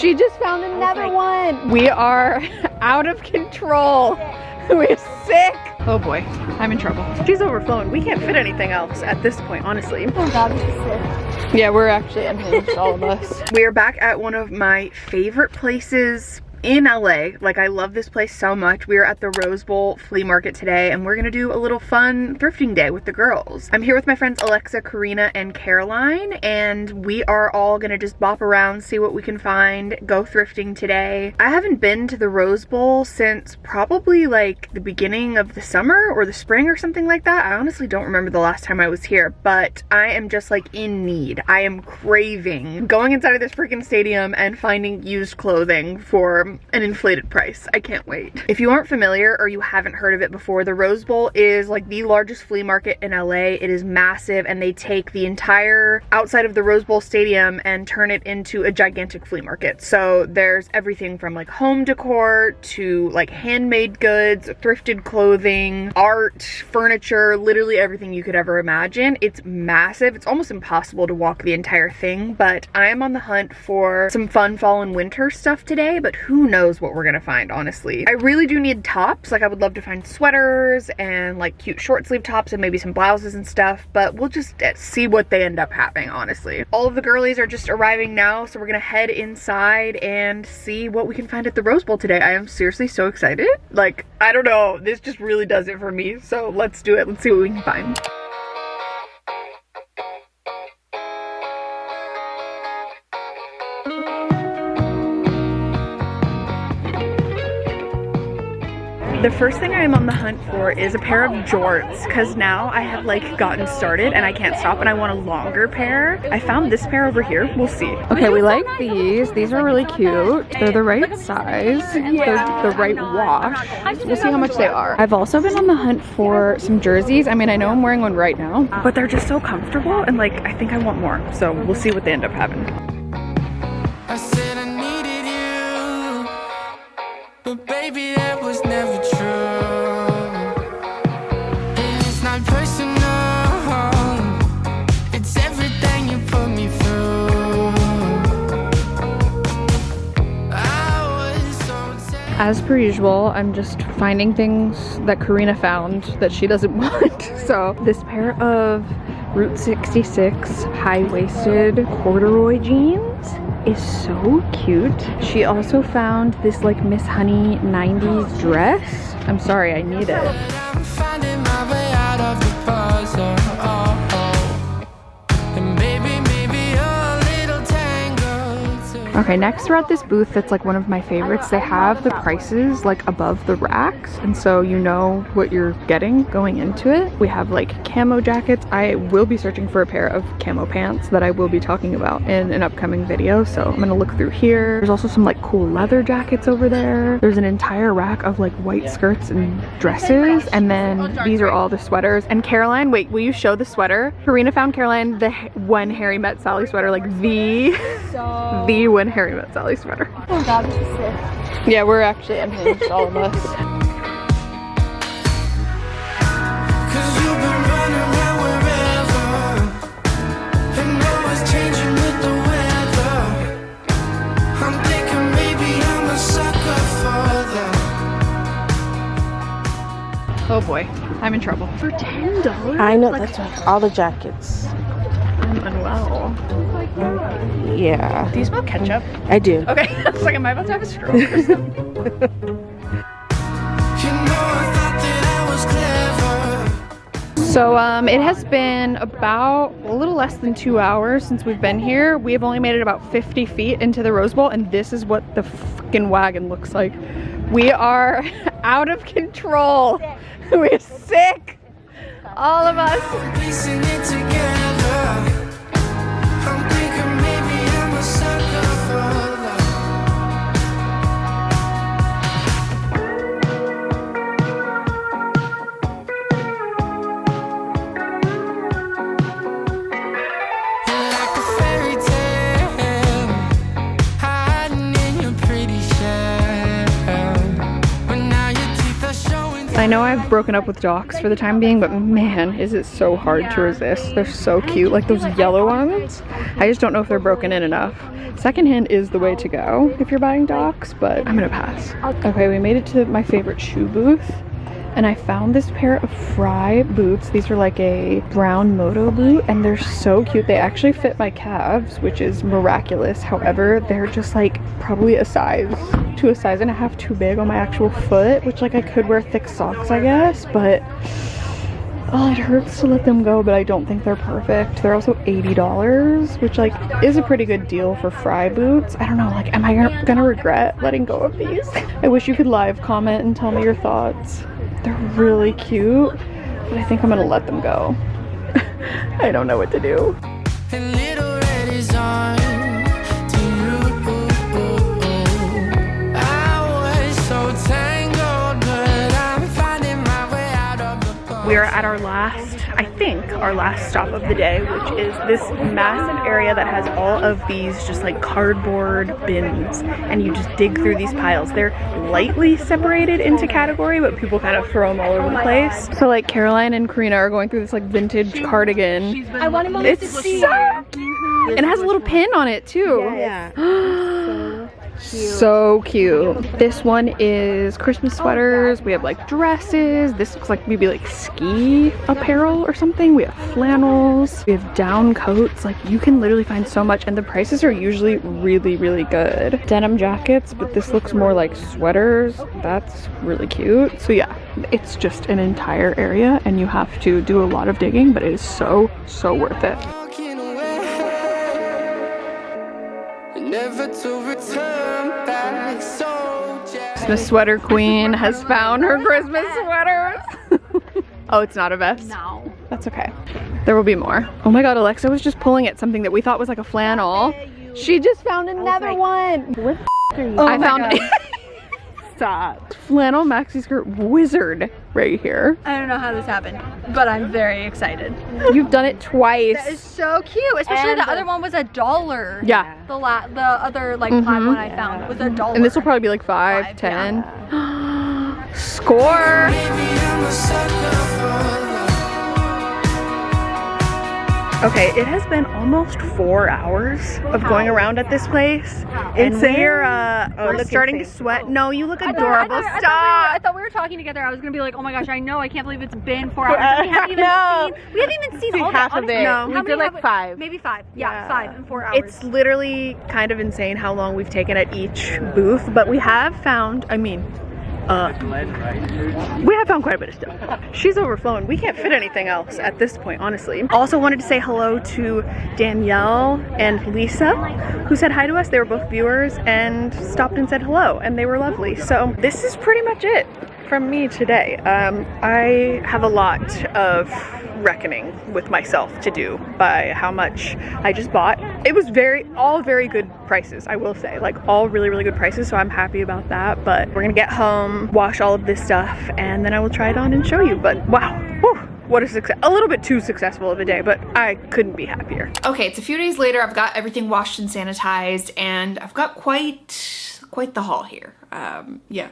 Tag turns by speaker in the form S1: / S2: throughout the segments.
S1: She just found another one. We are out of control. We're sick. Oh boy, I'm in trouble. She's overflowing. We can't fit anything else at this point, honestly.
S2: Oh god, this is sick.
S1: Yeah, we're actually unhinged, all of us. We are back at one of my favorite places in LA. Like, I love this place so much. We are at the Rose Bowl flea market today, and we're gonna do a little fun thrifting day with the girls. I'm here with my friends Alexa, Karina, and Caroline, and we are all gonna just bop around, see what we can find, go thrifting today. I haven't been to the Rose Bowl since probably like the beginning of the summer or the spring or something like that. I honestly don't remember the last time I was here, but I am just like in need. I am craving going inside of this freaking stadium and finding used clothing for an inflated price. I can't wait. If you aren't familiar or you haven't heard of it before, the Rose Bowl is like the largest flea market in LA. It is massive, and they take the entire outside of the Rose Bowl stadium and turn it into a gigantic flea market. So there's everything from like home decor to like handmade goods, thrifted clothing, art, furniture, literally everything you could ever imagine. It's massive. It's almost impossible to walk the entire thing, but I am on the hunt for some fun fall and winter stuff today, but who knows what we're gonna find, honestly. I really do need tops. Like, I would love to find sweaters and like cute short sleeve tops and maybe some blouses and stuff, but we'll just see what they end up having, honestly. All of the girlies are just arriving now, so we're gonna head inside and see what we can find at the Rose Bowl today. I am seriously so excited. Like, I don't know, this just really does it for me, so let's do it. Let's see what we can find. The first thing I am on the hunt for is a pair of jorts, because now I have like gotten started and I can't stop and I want a longer pair. I found this pair over here. We'll see. Okay, we like these. These are really cute. They're the right size. They're the right wash. We'll see how much they are. I've also been on the hunt for some jerseys. I mean, I know I'm wearing one right now, but they're just so comfortable and like, I think I want more. So we'll see what they end up having.
S3: I said I needed you, but baby, that was never true. And it's not personal, it's everything you put me through. I was so
S1: As per usual, I'm just finding things that Karina found that she doesn't want. So this pair of Route 66 high-waisted corduroy jeans is so cute. She also found this like Miss Honey 90s dress. I'm sorry, I need it.
S3: I'm finding my way out of the puzzle. And baby, maybe a little tangled too.
S1: Okay, next we're at this booth that's like one of my favorites. They have the prices like above the racks, and so you know what you're getting going into it. We have like camo jackets. I will be searching for a pair of camo pants that I will be talking about in an upcoming video, so I'm gonna look through here. There's also some like cool leather jackets over there. There's an entire rack of like white skirts and dresses, and then these are all the sweaters. And Caroline, wait, will you show the sweater? Karina found Caroline the When Harry Met Sally sweater, like the When Harry Met Sally sweater.
S2: Oh god, this is sick.
S1: Yeah, we're actually unhinged, all of us.
S3: 'Cause you've been running around wherever, and always changing with the weather. I'm thinking maybe I'm a sucker for that.
S1: Oh boy, I'm in trouble. For $10?
S4: I know,
S1: Like,
S4: that's right. All the jackets.
S1: I'm unwell.
S4: Yeah,
S1: Do you smell ketchup?
S4: I do.
S1: Okay, I was like, am I about to have a stroke or something?
S3: You know, I thought that I was clever.
S1: So it has been about a little less than 2 hours since we've been here. We have only made it about 50 feet into the Rose Bowl, and this is what the fucking wagon looks like. We are out of control. We're sick. All of us.
S3: Piecing it together. I'm thinking maybe I'm a sucker for love. You're like a fairy tale, hiding in your pretty shell. But now your teeth are showing.
S1: I know I've broken up with docs for the time being, but man, is it so hard to resist. They're so cute, like those yellow ones. I just don't know if they're broken in enough. Secondhand is the way to go if you're buying docs, but I'm gonna pass. Okay, we made it to my favorite shoe booth. And I found this pair of Fry boots. These are like a brown moto boot and they're so cute. They actually fit my calves, which is miraculous. However, they're just like probably a size to a size and a half too big on my actual foot, which like I could wear thick socks, I guess, but oh, it hurts to let them go, but I don't think they're perfect. They're also $80, which like is a pretty good deal for Fry boots. I don't know, like, am I gonna regret letting go of these? I wish you could live comment and tell me your thoughts. They're really cute, but I think I'm gonna let them go. I don't know what to do.
S3: And little red is on to you. I was so tangled, but I'm finding my way out of the boat.
S1: We are at our last, I think, our last stop of the day, which is this massive area that has all of these just like cardboard bins, and you just dig through these piles. They're lightly separated into category, but people kind of throw them all over the place. So like Caroline and Karina are going through this like vintage cardigan.
S2: I want him on
S1: It's so cute. And it has a little pin on it too.
S4: Yeah.
S1: So cute. This one is Christmas sweaters. We have like dresses. This looks like maybe like ski apparel or something. We have flannels. We have down coats. Like you can literally find so much, and the prices are usually really, really good. Denim jackets, but this looks more like sweaters. That's really cute. So yeah, it's just an entire area and you have to do a lot of digging, but it is so worth it.
S3: Walking away, never to return back. So
S1: Christmas sweater queen has found her Christmas sweaters. Oh, it's not a vest?
S2: No.
S1: That's okay. There will be more. Oh my god, Alexa was just pulling at something that we thought was like a flannel. She just found another one.
S4: What the are you?
S1: I found
S4: Stop.
S1: flannel maxi skirt wizard right here.
S2: I don't know how this happened, but I'm very excited.
S1: You've done it twice.
S2: That is so cute, especially
S4: And
S2: the other one was $1.
S1: Yeah.
S2: The other like plaid one I found was $1.
S1: And this will probably be like 5,
S2: Five,
S1: 10. Score!
S3: maybe I'm a sucker for love.
S1: Okay, it has been almost 4 hours of going around at this place. And we're
S4: look
S1: starting to
S4: insane.
S1: sweat. No, you look
S2: I
S1: adorable.
S2: thought
S1: Stop!
S2: we were talking together. I was gonna be like, oh my gosh, I know, I can't believe it's been 4 hours. We haven't even seen all
S4: half
S2: that.
S4: of it.
S2: Honestly,
S1: No.
S2: how
S4: We
S2: many
S4: did like
S2: have
S4: 5.
S2: Maybe 5. Yeah, 5 in 4 hours.
S1: It's literally kind of insane how long we've taken at each booth, but we have found, we have found quite a bit of stuff. She's overflowing. We can't fit anything else at this point, honestly. Also wanted to say hello to Danielle and Lisa, who said hi to us. They were both viewers and stopped and said hello, and they were lovely. So this is pretty much it from me today. I have a lot of reckoning with myself to do by how much I just bought. It was all very good prices, I will say, like all really good prices, so I'm happy about that. But we're gonna get home, wash all of this stuff, and then I will try it on and show you. But wow, whew, what a success. A little bit too successful of a day, but I couldn't be happier. Okay, it's a few days later. I've got everything washed and sanitized, and I've got quite the haul here. Yeah,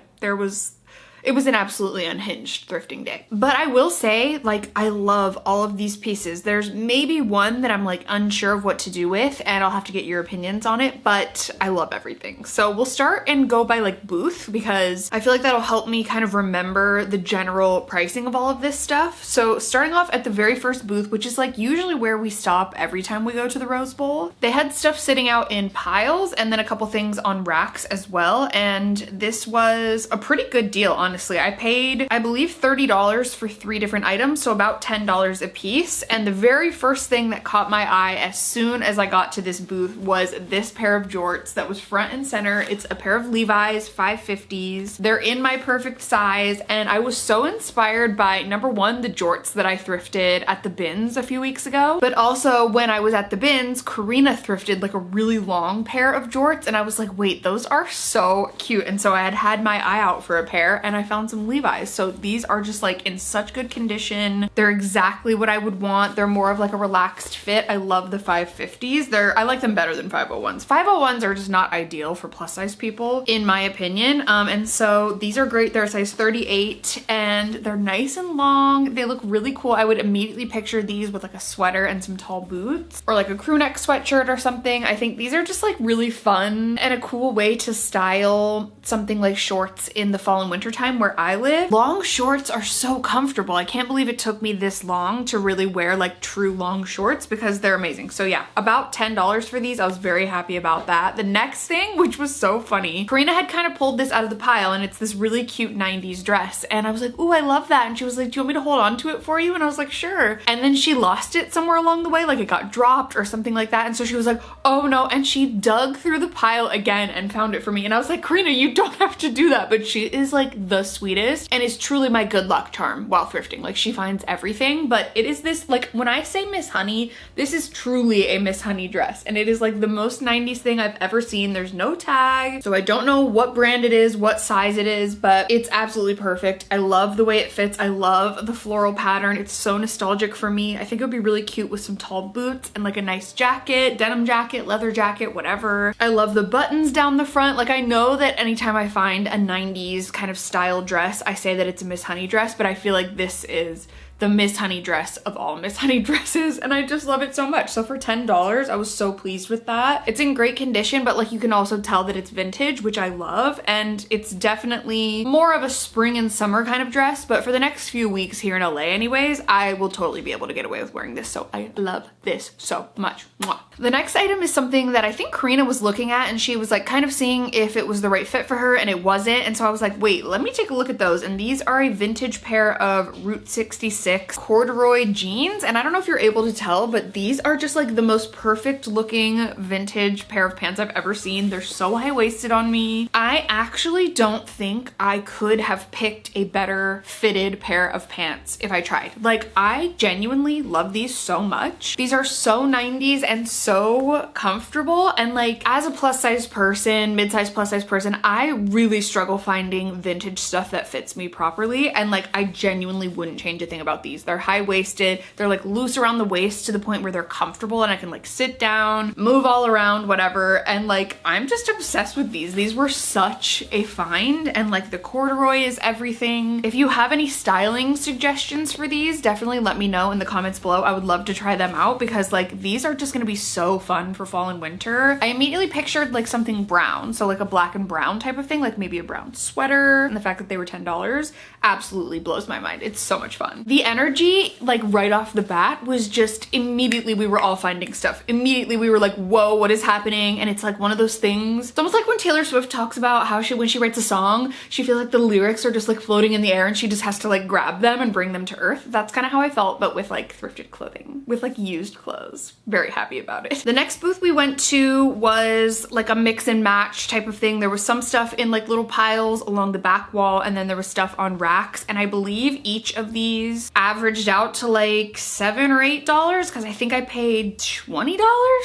S1: it was an absolutely unhinged thrifting day. But I will say, like, I love all of these pieces. There's maybe one that I'm like unsure of what to do with, and I'll have to get your opinions on it, but I love everything. So we'll start and go by like booth, because I feel like that'll help me kind of remember the general pricing of all of this stuff. So starting off at the very first booth, which is like usually where we stop every time we go to the Rose Bowl, they had stuff sitting out in piles and then a couple things on racks as well. And this was a pretty good deal, honestly. I paid, I believe, $30 for 3 different items, so about $10 a piece. And the very first thing that caught my eye as soon as I got to this booth was this pair of jorts that was front and center. It's a pair of Levi's 550s. They're in my perfect size, and I was so inspired by, number one, the jorts that I thrifted at the bins a few weeks ago, but also when I was at the bins, Karina thrifted like a really long pair of jorts, and I was like, wait, those are so cute. And so I had my eye out for a pair, and I found some Levi's. So these are just like in such good condition. They're exactly what I would want. They're more of like a relaxed fit. I love the 550s. I like them better than 501s. 501s are just not ideal for plus size people, in my opinion. And so these are great. They're a size 38, and and they're nice and long. They look really cool. I would immediately picture these with like a sweater and some tall boots or like a crew neck sweatshirt or something. I think these are just like really fun and a cool way to style something like shorts in the fall and winter time where I live. Long shorts are so comfortable. I can't believe it took me this long to really wear like true long shorts because they're amazing. So yeah, about $10 for these. I was very happy about that. The next thing, which was so funny, Karina had kind of pulled this out of the pile and it's this really cute 90s dress. And I was like, ooh, I love that. And she was like, do you want me to hold on to it for you? And I was like, sure. And then she lost it somewhere along the way, like it got dropped or something like that. And so she was like, oh no. And she dug through the pile again and found it for me. And I was like, Karina, you don't have to do that. But she is like the sweetest and is truly my good luck charm while thrifting. Like she finds everything, but it is this, like when I say Miss Honey, this is truly a Miss Honey dress. And it is like the most 90s thing I've ever seen. There's no tag. So I don't know what brand it is, what size it is, but it's absolutely perfect. I love the way it fits. I love the floral pattern. It's so nostalgic for me. I think it would be really cute with some tall boots and like a nice jacket, denim jacket, leather jacket, whatever. I love the buttons down the front. Like I know that anytime I find a 90s kind of style dress, I say that it's a Miss Honey dress, but I feel like this is the Miss Honey dress of all Miss Honey dresses and I just love it so much. So for $10, I was so pleased with that. It's in great condition, but like you can also tell that it's vintage, which I love, and it's definitely more of a spring and summer kind of dress, but for the next few weeks here in LA anyways, I will totally be able to get away with wearing this, so I love this so much. Mwah. The next item is something that I think Karina was looking at and she was like kind of seeing if it was the right fit for her and it wasn't, and so I was like, wait, let me take a look at those. And these are a vintage pair of Route 66 corduroy jeans, and I don't know if you're able to tell, but these are just like the most perfect looking vintage pair of pants I've ever seen. They're so high-waisted on me. I actually don't think I could have picked a better fitted pair of pants if I tried. Like I genuinely love these so much. These are so 90s and so comfortable, and like as a plus size person, mid-size plus size person, I really struggle finding vintage stuff that fits me properly, and like I genuinely wouldn't change a thing about these. They're high-waisted, they're like loose around the waist to the point where they're comfortable and I can like sit down, move all around, whatever, and like I'm just obsessed with these. These were such a find, and like the corduroy is everything. If you have any styling suggestions for these, definitely let me know in the comments below. I would love to try them out because like these are just gonna be so fun for fall and winter. I immediately pictured like something brown, so like a black and brown type of thing, like maybe a brown sweater, and the fact that they were $10 absolutely blows my mind. It's so much fun. The energy like right off the bat was just immediately we were all finding stuff. Immediately we were like, whoa, what is happening? And it's like one of those things. It's almost like when Taylor Swift talks about how when she writes a song, she feels like the lyrics are just like floating in the air and she just has to like grab them and bring them to earth. That's kind of how I felt, but with like thrifted clothing, with like used clothes. Very happy about it. The next booth we went to was like a mix and match type of thing. There was some stuff in like little piles along the back wall, and then there was stuff on racks, and I believe each of these averaged out to like $7 or $8 because I think I paid $20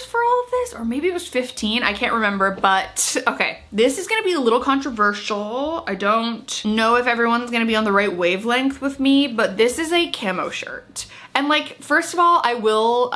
S1: for all of this, or maybe it was $15. I can't remember, but okay, this is gonna be a little controversial. I don't know if everyone's gonna be on the right wavelength with me, but this is a camo shirt. And like, first of all, I will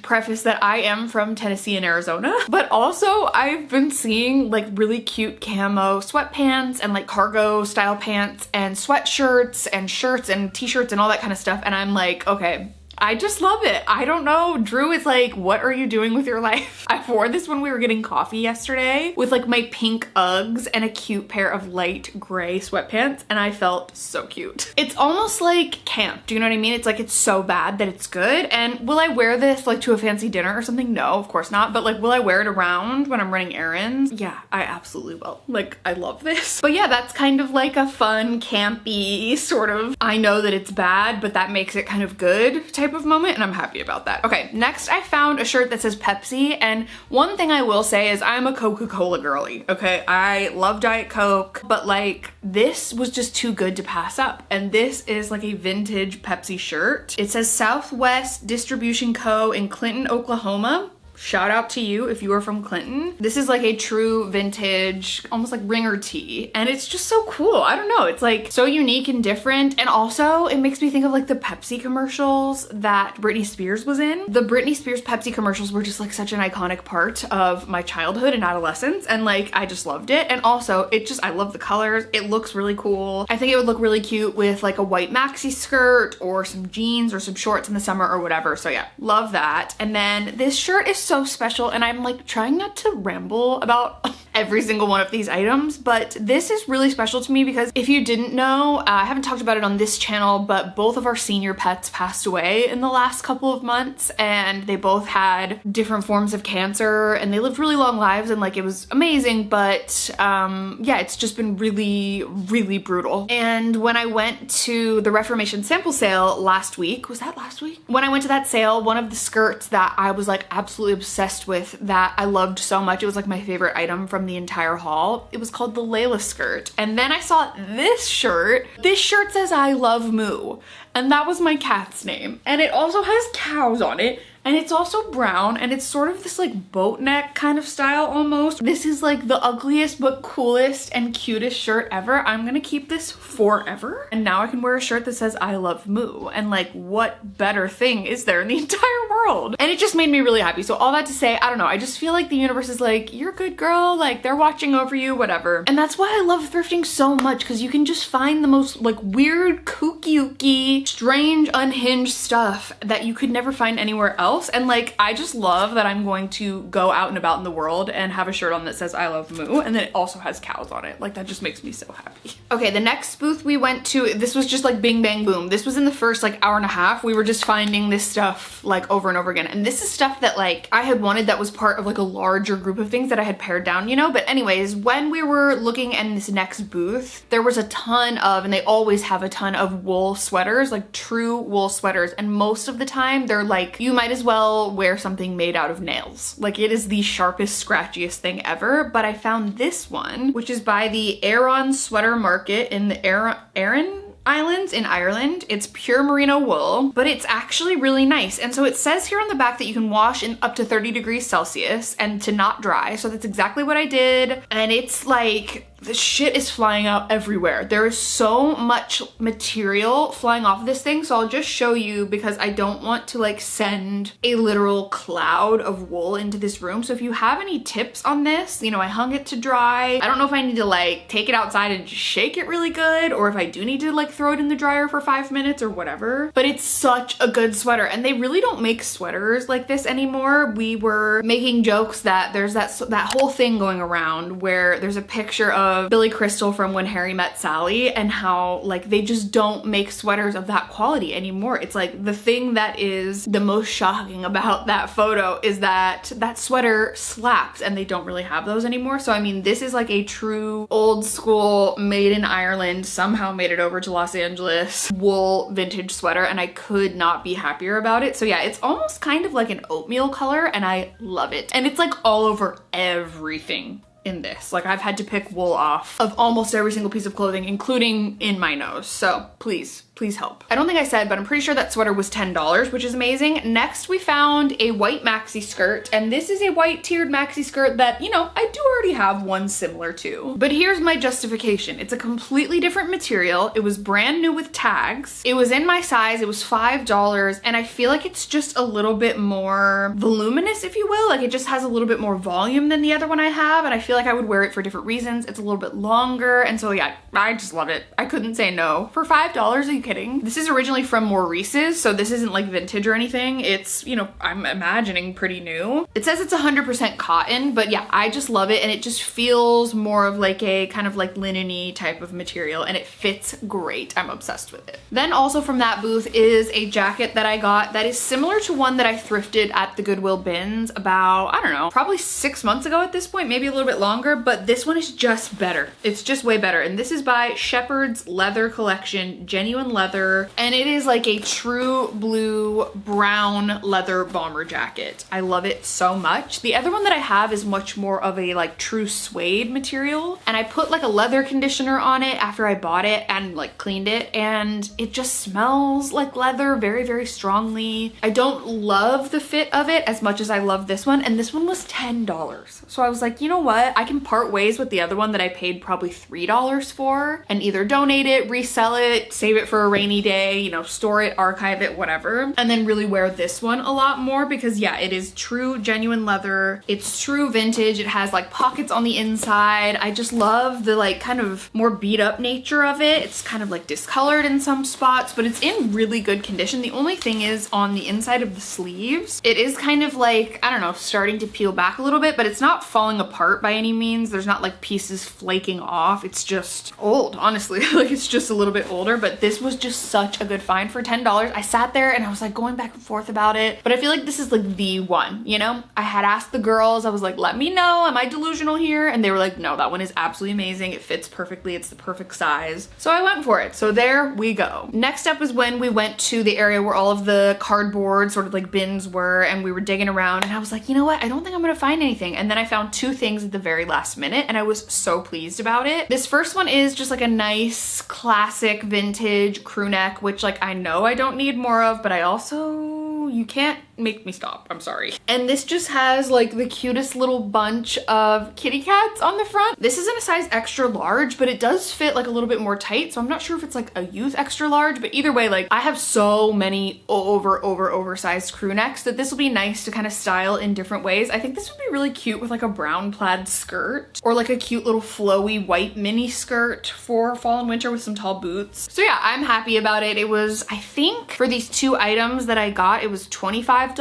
S1: preface that I am from Tennessee and Arizona, but also I've been seeing like really cute camo sweatpants and like cargo style pants and sweatshirts and shirts and t-shirts and all that kind of stuff. And I'm like, okay, I just love it. I don't know. Drew is like, what are you doing with your life? I wore this when we were getting coffee yesterday with like my pink Uggs and a cute pair of light gray sweatpants, and I felt so cute. It's almost like camp. Do you know what I mean? It's like it's so bad that it's good. And will I wear this like to a fancy dinner or something? No, of course not. But like, will I wear it around when I'm running errands? Yeah, I absolutely will. Like, I love this. But yeah, that's kind of like a fun, campy sort of, I know that it's bad, but that makes it kind of good type of moment, and I'm happy about that. Okay, next I found a shirt that says Pepsi, and one thing I will say is I'm a Coca-Cola girly, okay? I love Diet Coke, but like this was just too good to pass up, and this is like a vintage Pepsi shirt. It says Southwest Distribution Co. in Clinton, Oklahoma. shout out to you if you are from Clinton. This is like a true vintage, almost like ringer tee. And it's just so cool. I don't know. It's like so unique and different. And also it makes me think of like the Pepsi commercials that Britney Spears was in. The Britney Spears Pepsi commercials were just like such an iconic part of my childhood and adolescence. And like, I just loved it. And also I love the colors. It looks really cool. I think it would look really cute with like a white maxi skirt or some jeans or some shorts in the summer or whatever. So yeah, love that. And then this shirt is so special, and I'm like trying not to ramble about every single one of these items, but this is really special to me because if you didn't know, I haven't talked about it on this channel, but both of our senior pets passed away in the last couple of months, and they both had different forms of cancer, and they lived really long lives, and like it was amazing, but yeah, it's just been really, really brutal. And when I went to the Reformation sample sale last week, was that last week? When I went to that sale, one of the skirts that I was like absolutely obsessed with, that I loved so much, it was like my favorite item from the entire haul, it was called the Layla skirt. And then I saw this shirt. This shirt says I love Moo, and that was my cat's name. And it also has cows on it, and it's also brown, and it's sort of this like boat neck kind of style almost. This is like the ugliest but coolest and cutest shirt ever. I'm gonna keep this forever. And now I can wear a shirt that says I love Moo. And like, what better thing is there in the entire world? And it just made me really happy. So all that to say, I don't know, I just feel like the universe is like, you're a good girl, like they're watching over you, whatever. And that's why I love thrifting so much, because you can just find the most like weird, kooky, strange, unhinged stuff that you could never find anywhere else. And like, I just love that I'm going to go out and about in the world and have a shirt on that says I love Moo, and then it also has cows on it. Like, that just makes me so happy. Okay, the next booth we went to, this was just like bing bang boom. This was in the first like hour and a half. We were just finding this stuff like over and over again. And this is stuff that like I had wanted that was part of like a larger group of things that I had pared down, you know? But anyways, when we were looking in this next booth, there was a ton of, and they always have a ton of wool sweaters, like true wool sweaters. And most of the time they're like, you might as well wear something made out of nails. Like, it is the sharpest, scratchiest thing ever. But I found this one, which is by the Aran Sweater Market in the Aran Islands in Ireland. It's pure merino wool, but it's actually really nice. And so it says here on the back that you can wash in up to 30 degrees Celsius and to not dry. So that's exactly what I did. And it's like, the shit is flying out everywhere. There is so much material flying off of this thing. So I'll just show you, because I don't want to like send a literal cloud of wool into this room. So if you have any tips on this, you know, I hung it to dry. I don't know if I need to like take it outside and just shake it really good, or if I do need to like throw it in the dryer for 5 minutes or whatever. But it's such a good sweater, and they really don't make sweaters like this anymore. We were making jokes that there's that whole thing going around where there's a picture of Billy Crystal from When Harry Met Sally, and how like they just don't make sweaters of that quality anymore. It's like the thing that is the most shocking about that photo is that that sweater slaps, and they don't really have those anymore. So I mean, this is like a true old school, made in Ireland, somehow made it over to Los Angeles, wool vintage sweater, and I could not be happier about it. So yeah, it's almost kind of like an oatmeal color, and I love it. And it's like all over everything in this. Like, I've had to pick wool off of almost every single piece of clothing, including in my nose. So please help. I don't think I said, but I'm pretty sure that sweater was $10, which is amazing. Next, we found a white maxi skirt, and this is a white tiered maxi skirt that, you know, I do already have one similar to. But here's my justification. It's a completely different material. It was brand new with tags. It was in my size. It was $5, and I feel like it's just a little bit more voluminous, if you will. Like, it just has a little bit more volume than the other one I have, and I feel like I would wear it for different reasons. It's a little bit longer, and so yeah, I just love it. I couldn't say no. For $5, are you kidding? This is originally from Maurice's, so this isn't like vintage or anything. It's, you know, I'm imagining pretty new. It says it's 100% cotton, but yeah, I just love it, and it just feels more of like a kind of like linen-y type of material, and it fits great. I'm obsessed with it. Then also from that booth is a jacket that I got that is similar to one that I thrifted at the Goodwill bins about, I don't know, probably 6 months ago at this point, maybe a little bit longer, but this one is just better. It's just way better. And this is by Shepherd's Leather Collection, genuine leather. And it is like a true blue brown leather bomber jacket. I love it so much. The other one that I have is much more of a like true suede material. And I put like a leather conditioner on it after I bought it and like cleaned it. And it just smells like leather very, very strongly. I don't love the fit of it as much as I love this one. And this one was $10. So I was like, you know what? I can part ways with the other one that I paid probably $3 for and either donate it, resell it, save it for a rainy day, you know, store it, archive it, whatever. And then really wear this one a lot more because yeah, it is true genuine leather. It's true vintage. It has like pockets on the inside. I just love the like kind of more beat up nature of it. It's kind of like discolored in some spots, but it's in really good condition. The only thing is on the inside of the sleeves, it is kind of like, I don't know, starting to peel back a little bit, but it's not falling apart by any means. There's not like pieces flaking off. It's just old, honestly. Like it's just a little bit older, but this was just such a good find for $10. I sat there and I was like going back and forth about it, but I feel like this is like the one, you know? I had asked the girls, I was like, let me know, am I delusional here? And they were like, no, that one is absolutely amazing. It fits perfectly. It's the perfect size. So I went for it. So there we go. Next up is when we went to the area where all of the cardboard sort of like bins were, and we were digging around, and I was like, you know what? I don't think I'm gonna find anything. And then I found two things at the very last minute, and I was so pleased about it. This first one is just like a nice classic vintage crew neck, which like I know I don't need more of, but I also, you can't make me stop. I'm sorry. And this just has like the cutest little bunch of kitty cats on the front. This is in a size extra large, but it does fit like a little bit more tight. So I'm not sure if it's like a youth extra large, but either way, like I have so many oversized crew necks that this will be nice to kind of style in different ways. I think this would be really cute with like a brown plaid skirt or like a cute little flowy white mini skirt for fall and winter with some tall boots. So yeah, I'm happy about it. It was, I think for these two items that I got, it was $25.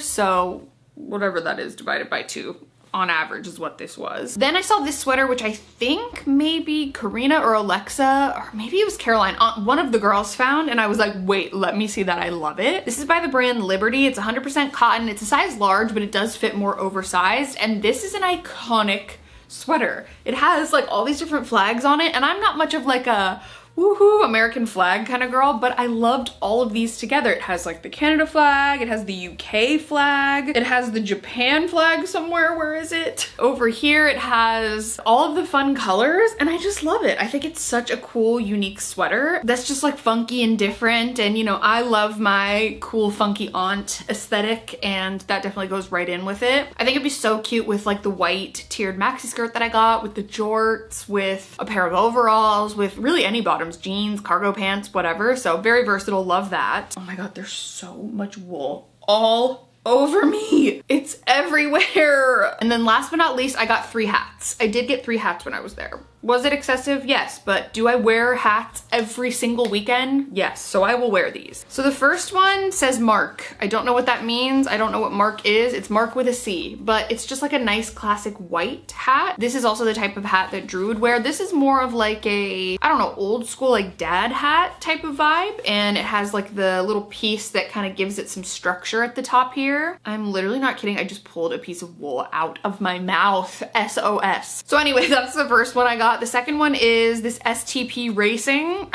S1: So whatever that is divided by 2 on average is what this was. Then I saw this sweater, which I think maybe Karina or Alexa, or maybe it was Caroline, one of the girls found, and I was like, wait, let me see that. I love it. This is by the brand Liberty. It's 100% cotton. It's a size large, but it does fit more oversized. And this is an iconic sweater. It has like all these different flags on it, and I'm not much of like a woohoo American flag kind of girl, but I loved all of these together. It has like the Canada flag, it has the UK flag, it has the Japan flag somewhere. Where is it? Over here it has all of the fun colors, and I just love it. I think it's such a cool, unique sweater that's just like funky and different, and you know, I love my cool funky aunt aesthetic, and that definitely goes right in with it. I think it'd be so cute with like the white tiered maxi skirt that I got, with the jorts, with a pair of overalls, with really any bottom, jeans, cargo pants, whatever. So very versatile, love that. Oh my god, there's so much wool all over me. It's everywhere. And then last but not least, I got 3 hats. I did get 3 hats when I was there. Was it excessive? Yes. But do I wear hats every single weekend? Yes. So I will wear these. So the first one says Mark. I don't know what that means. I don't know what Mark is. It's Mark with a C, but it's just like a nice classic white hat. This is also the type of hat that Drew would wear. This is more of like a, I don't know, old school like dad hat type of vibe. And it has like the little piece that kind of gives it some structure at the top here. I'm literally not kidding. I just pulled a piece of wool out of my mouth. SOS. So anyway, that's the first one I got. The second one is this STP Racing.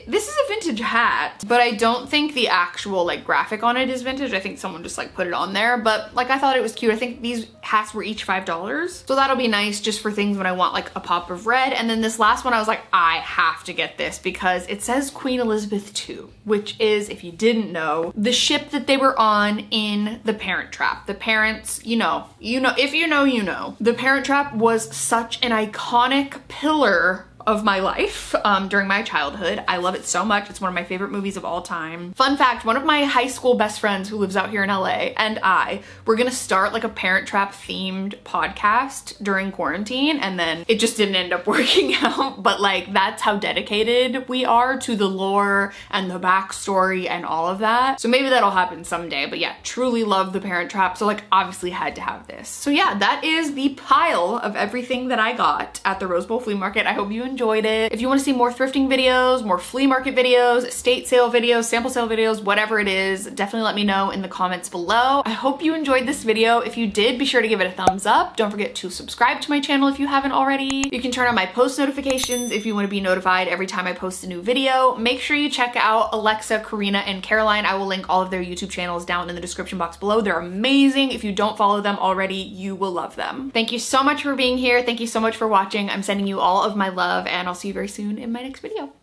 S1: This is a vintage hat, but I don't think the actual like graphic on it is vintage. I think someone just like put it on there, but like I thought it was cute. I think these hats were each $5. So that'll be nice just for things when I want like a pop of red. And then this last one, I was like, I have to get this because it says Queen Elizabeth II, which is, if you didn't know, the ship that they were on in The Parent Trap. The Parents, you know, if you know, you know. The Parent Trap was such an iconic pillar of my life during my childhood. I love it so much. It's one of my favorite movies of all time. Fun fact, one of my high school best friends who lives out here in LA and I, we're gonna start like a Parent Trap themed podcast during quarantine, and then it just didn't end up working out, but like that's how dedicated we are to the lore and the backstory and all of that. So maybe that'll happen someday, but yeah, truly love the Parent Trap, so like obviously had to have this. So yeah, that is the pile of everything that I got at the Rose Bowl Flea Market. I hope you enjoyed enjoyed it. If you want to see more thrifting videos, more flea market videos, estate sale videos, sample sale videos, whatever it is, definitely let me know in the comments below. I hope you enjoyed this video. If you did, be sure to give it a thumbs up. Don't forget to subscribe to my channel if you haven't already. You can turn on my post notifications if you want to be notified every time I post a new video. Make sure you check out Alexa, Karina, and Caroline. I will link all of their YouTube channels down in the description box below. They're amazing. If you don't follow them already, you will love them. Thank you so much for being here. Thank you so much for watching. I'm sending you all of my love, and I'll see you very soon in my next video.